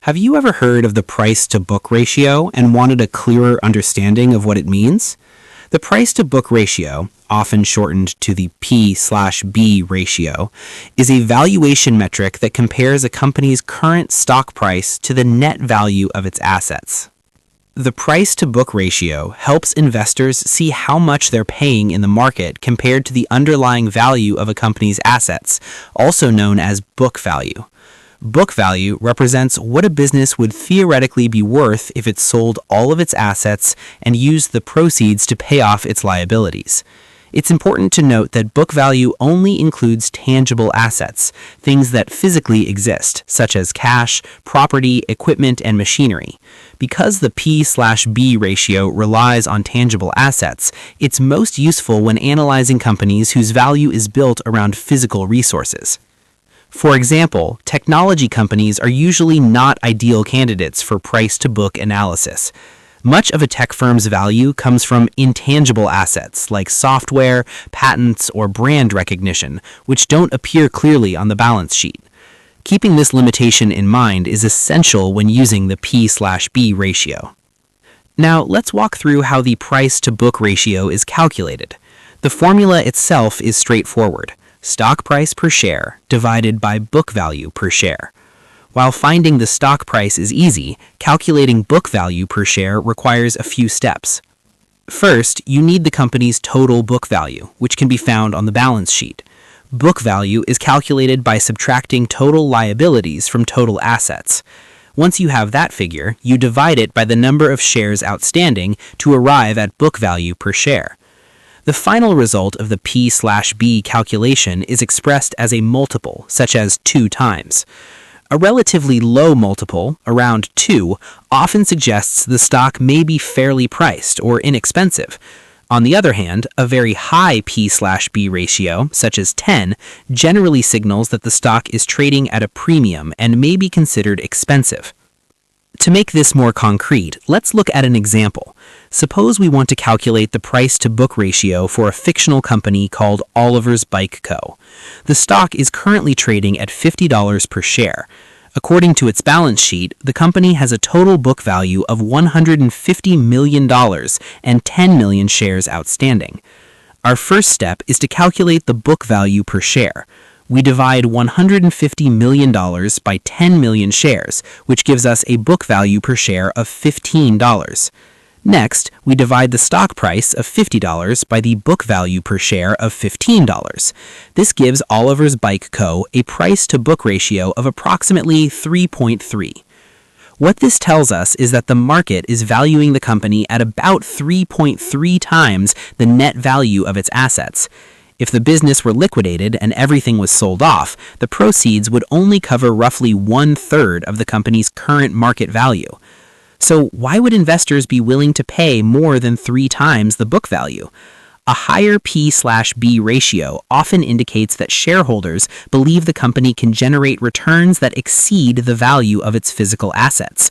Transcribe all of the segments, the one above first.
Have you ever heard of the price-to-book ratio and wanted a clearer understanding of what it means? The price-to-book ratio, often shortened to the P/B ratio, is a valuation metric that compares a company's current stock price to the net value of its assets. The price-to-book ratio helps investors see how much they're paying in the market compared to the underlying value of a company's assets, also known as book value. Book value represents what a business would theoretically be worth if it sold all of its assets and used the proceeds to pay off its liabilities. It's important to note that book value only includes tangible assets, things that physically exist, such as cash, property, equipment, and machinery. Because the P/B ratio relies on tangible assets, it's most useful when analyzing companies whose value is built around physical resources. For example, technology companies are usually not ideal candidates for price-to-book analysis. Much of a tech firm's value comes from intangible assets like software, patents, or brand recognition, which don't appear clearly on the balance sheet. Keeping this limitation in mind is essential when using the P/B ratio. Now, let's walk through how the price-to-book ratio is calculated. The formula itself is straightforward. Stock price per share divided by book value per share. While finding the stock price is easy, calculating book value per share requires a few steps. First, you need the company's total book value, which can be found on the balance sheet. Book value is calculated by subtracting total liabilities from total assets. Once you have that figure, you divide it by the number of shares outstanding to arrive at book value per share. The final result of the P/B calculation is expressed as a multiple, such as 2 times. A relatively low multiple, around 2, often suggests the stock may be fairly priced or inexpensive. On the other hand, a very high P/B ratio, such as 10, generally signals that the stock is trading at a premium and may be considered expensive. To make this more concrete, let's look at an example. Suppose we want to calculate the price-to-book ratio for a fictional company called Oliver's Bike Co. The stock is currently trading at $50 per share. According to its balance sheet, the company has a total book value of $150 million and 10 million shares outstanding. Our first step is to calculate the book value per share. We divide $150 million by 10 million shares, which gives us a book value per share of $15. Next, we divide the stock price of $50 by the book value per share of $15. This gives Oliver's Bike Co. a price-to-book ratio of approximately 3.3. What this tells us is that the market is valuing the company at about 3.3 times the net value of its assets. If the business were liquidated and everything was sold off, the proceeds would only cover roughly 1/3 of the company's current market value. So why would investors be willing to pay more than 3 times the book value? A higher P/B ratio often indicates that shareholders believe the company can generate returns that exceed the value of its physical assets.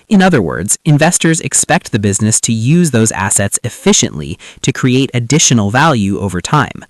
In other words, investors expect the business to use those assets efficiently to create additional value over time.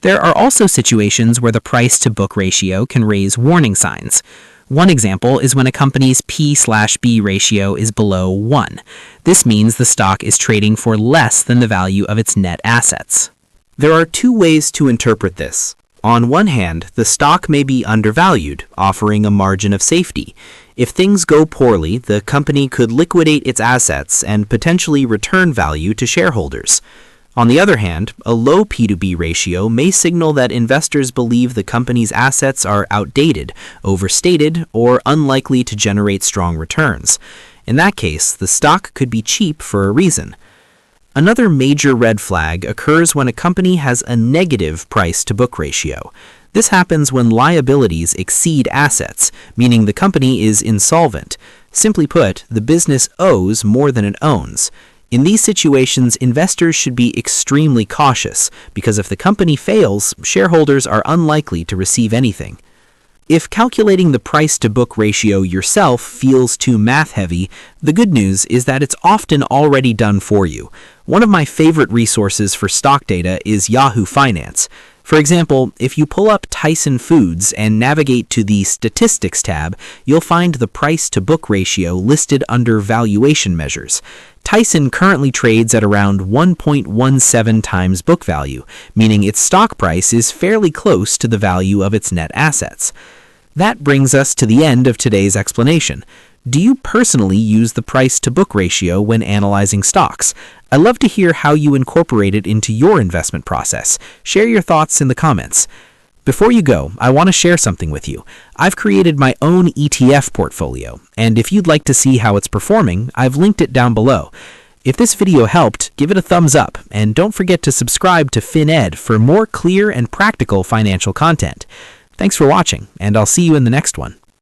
There are also situations where the price-to-book ratio can raise warning signs. One example is when a company's P/B ratio is below 1. This means the stock is trading for less than the value of its net assets. There are 2 ways to interpret this. On one hand, the stock may be undervalued, offering a margin of safety. If things go poorly, the company could liquidate its assets and potentially return value to shareholders. On the other hand, a low P/B ratio may signal that investors believe the company's assets are outdated, overstated, or unlikely to generate strong returns. In that case, the stock could be cheap for a reason. Another major red flag occurs when a company has a negative price-to-book ratio. This happens when liabilities exceed assets, meaning the company is insolvent. Simply put, the business owes more than it owns. In these situations, investors should be extremely cautious because if the company fails, shareholders are unlikely to receive anything. If calculating the price-to-book ratio yourself feels too math-heavy, the good news is that it's often already done for you. One of my favorite resources for stock data is Yahoo Finance. For example, if you pull up Tyson Foods and navigate to the Statistics tab, you'll find the price-to-book ratio listed under Valuation measures. Tyson currently trades at around 1.17 times book value, meaning its stock price is fairly close to the value of its net assets. That brings us to the end of today's explanation. Do you personally use the price-to-book ratio when analyzing stocks? I'd love to hear how you incorporate it into your investment process. Share your thoughts in the comments. Before you go, I want to share something with you. I've created my own ETF portfolio, and if you'd like to see how it's performing, I've linked it down below. If this video helped, give it a thumbs up, and don't forget to subscribe to FinEd for more clear and practical financial content. Thanks for watching, and I'll see you in the next one.